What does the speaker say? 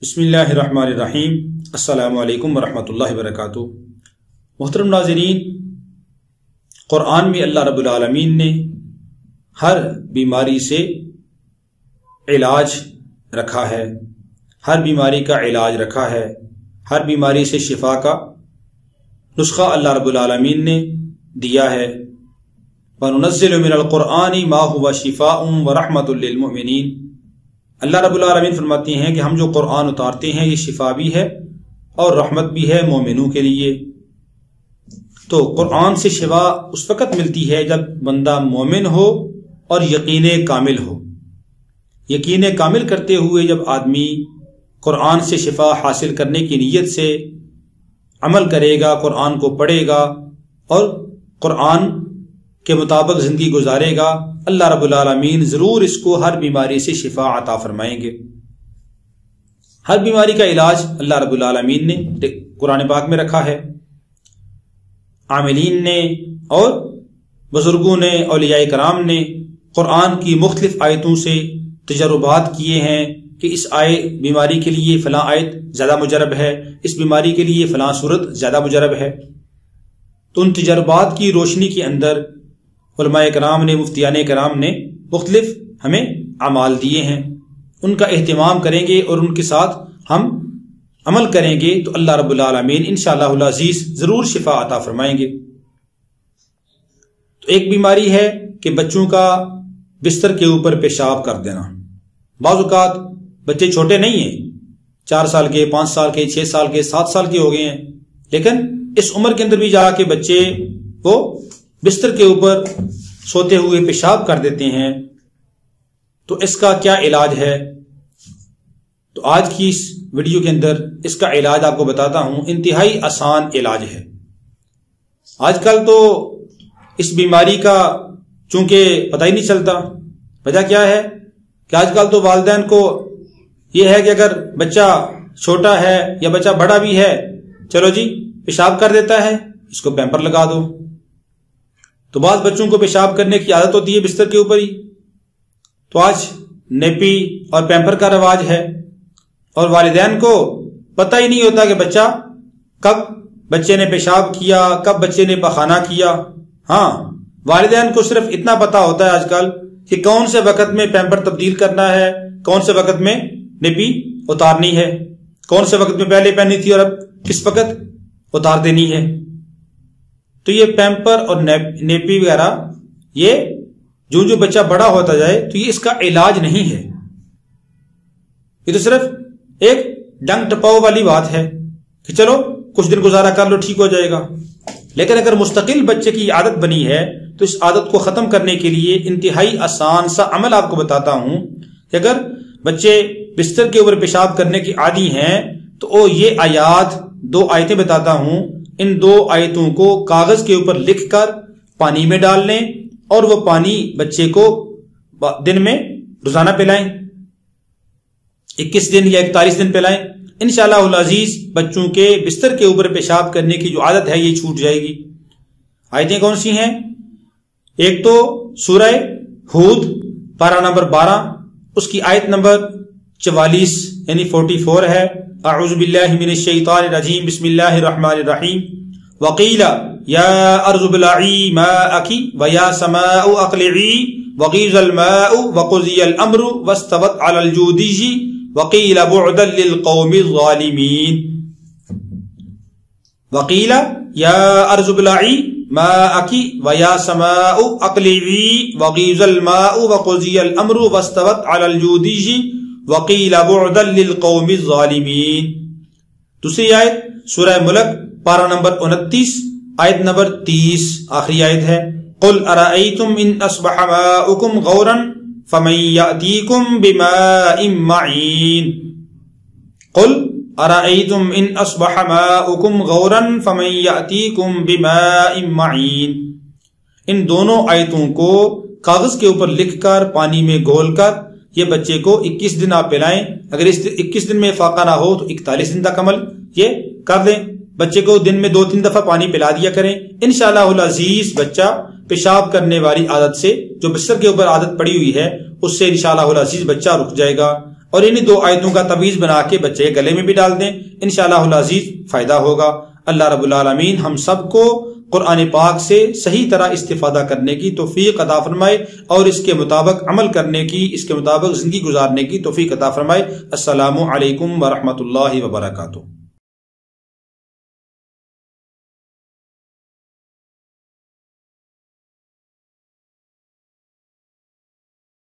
بسم اللہ الرحمن الرحیم۔ السلام علیکم ورحمۃ اللہ وبرکاتہ۔ محترم ناظرین، قرآن میں اللہ رب العالمین نے ہر بیماری سے علاج رکھا ہے، ہر بیماری کا علاج رکھا ہے، ہر بیماری سے شفا کا نسخہ اللہ رب العالمین نے دیا ہے۔ وَنُنَزِّلُ مِنَ الْقُرْآنِ مَا هُوَ شِفَاءٌ وَرَحْمَةٌ لِّلْمُؤْمِنِينَ۔ اللہ رب العالمین فرماتے ہیں کہ ہم جو قرآن اتارتے ہیں یہ شفا بھی ہے اور رحمت بھی ہے مومنوں کے لیے۔ تو قرآن سے شفا اس وقت ملتی ہے جب بندہ مومن ہو اور یقین کامل ہو۔ یقین کامل کرتے ہوئے جب آدمی قرآن سے شفا حاصل کرنے کی نیت سے عمل کرے گا، قرآن کو پڑھے گا اور قرآن کے مطابق زندگی گزارے گا، اللہ رب العالمین ضرور اس کو ہر بیماری سے شفا عطا فرمائیں گے۔ ہر بیماری کا علاج اللہ رب العالمین نے قرآن پاک میں رکھا ہے۔ عاملین نے اور بزرگوں نے، اولیاء کرام نے قرآن کی مختلف آیتوں سے تجربات کیے ہیں کہ اس بیماری کے لیے فلاں آیت زیادہ مجرب ہے، اس بیماری کے لیے فلاں صورت زیادہ مجرب ہے۔ تو ان تجربات کی روشنی کے اندر علماء کرام نے، مفتیان کرام نے مختلف ہمیں اعمال دیے ہیں، ان کا اہتمام کریں گے اور ان کے ساتھ ہم عمل کریں گے تو اللہ رب العالمین انشاءاللہ العزیز ضرور شفا عطا فرمائیں گے۔ تو ایک بیماری ہے کہ بچوں کا بستر کے اوپر پیشاب کر دینا۔ بعض اوقات بچے چھوٹے نہیں ہیں، 4 سال کے، 5 سال کے، 6 سال کے، 7 سال کے ہو گئے ہیں، لیکن اس عمر کے اندر بھی جا کے بچے وہ بستر کے اوپر سوتے ہوئے پیشاب کر دیتے ہیں۔ تو اس کا کیا علاج ہے؟ تو آج کی اس ویڈیو کے اندر اس کا علاج آپ کو بتاتا ہوں۔ انتہائی آسان علاج ہے۔ آج کل تو اس بیماری کا چونکہ پتہ ہی نہیں چلتا۔ وجہ کیا ہے کہ آج کل تو والدین کو یہ ہے کہ اگر بچہ چھوٹا ہے یا بچہ بڑا بھی ہے، چلو جی پیشاب کر دیتا ہے، اس کو پیمپر لگا دو۔ تو بعض بچوں کو پیشاب کرنے کی عادت ہوتی ہے بستر کے اوپر ہی، تو آج نیپی اور پیمپر کا رواج ہے اور والدین کو پتہ ہی نہیں ہوتا کہ بچہ کب بچے نے پیشاب کیا، کب بچے نے پخانہ کیا۔ ہاں، والدین کو صرف اتنا پتا ہوتا ہے آج کل کہ کون سے وقت میں پیمپر تبدیل کرنا ہے، کون سے وقت میں نیپی اتارنی ہے، کون سے وقت میں پہلے پہنی تھی اور اب کس وقت اتار دینی ہے۔ تو یہ پیمپر اور نیپی وغیرہ یہ جو بچہ بڑا ہوتا جائے تو یہ اس کا علاج نہیں ہے، یہ تو صرف ایک ڈنگ ٹپاؤ والی بات ہے کہ چلو کچھ دن گزارا کر لو ٹھیک ہو جائے گا۔ لیکن اگر مستقل بچے کی عادت بنی ہے تو اس عادت کو ختم کرنے کے لیے انتہائی آسان سا عمل آپ کو بتاتا ہوں کہ اگر بچے بستر کے اوپر پیشاب کرنے کی عادی ہیں تو یہ آیات، 2 آیتیں بتاتا ہوں، ان 2 آیتوں کو کاغذ کے اوپر لکھ کر پانی میں ڈال لیں اور وہ پانی بچے کو دن میں روزانہ پلائیں، 21 دن یا 41 دن پلائیں۔ انشاءاللہ العزیز بچوں کے بستر کے اوپر پیشاب کرنے کی جو عادت ہے یہ چھوٹ جائے گی۔ آیتیں کون سی ہیں؟ ایک تو سورہ ہود پارہ نمبر 12، اس کی آیت نمبر 44 یعنی 44 ہے۔ اعوذ باللہ من الشیطان الرجیم، بسم اللہ الرحمن الرحیم۔ وقیل یا ارض ابلعی ماءک ویا سماء اقلعی وغیض الماء وقضی الامر واستوت علی الجودی وقیل بعدا للقوم الظالمین۔ وقیل یا ارض ابلعی ماءک ویا سماء اقلعی وغیض الماء وقضی الامر واستوت علی الجودی وقیل بعدا للقوم الظالمین۔ دوسری آیت سورہ ملک پارہ نمبر 29 آیت نمبر 30 آخری آیت ہے۔ قل ارأیتم ان اصبح ماؤکم غورا فمن یأتیکم بماء معین۔ قل ارأیتم ان اصبح ماؤکم غورا فمن یأتیکم بماء معین۔ ان دونوں آیتوں کو کاغذ کے اوپر لکھ کر پانی میں گھول کر یہ بچے کو 21 دن آپ پلائیں۔ اگر اس 21 دن میں فاقہ نہ ہو تو 41 دن تک عمل یہ کر دیں۔ بچے کو دن میں 2-3 دفعہ پانی پلا دیا کریں۔ انشاءاللہ العزیز بچہ پیشاب کرنے والی عادت سے، جو بستر کے اوپر عادت پڑی ہوئی ہے، اس سے انشاءاللہ العزیز بچہ رک جائے گا۔ اور انہیں 2 آیتوں کا تعویذ بنا کے بچے کے گلے میں بھی ڈال دیں، انشاءاللہ العزیز فائدہ ہوگا۔ اللہ رب العالمین ہم سب کو قرآن پاک سے صحیح طرح استفادہ کرنے کی توفیق عطا فرمائے اور اس کے مطابق عمل کرنے کی، اس کے مطابق زندگی گزارنے کی توفیق عطا فرمائے۔ السلام علیکم ورحمۃ اللہ وبرکاتہ۔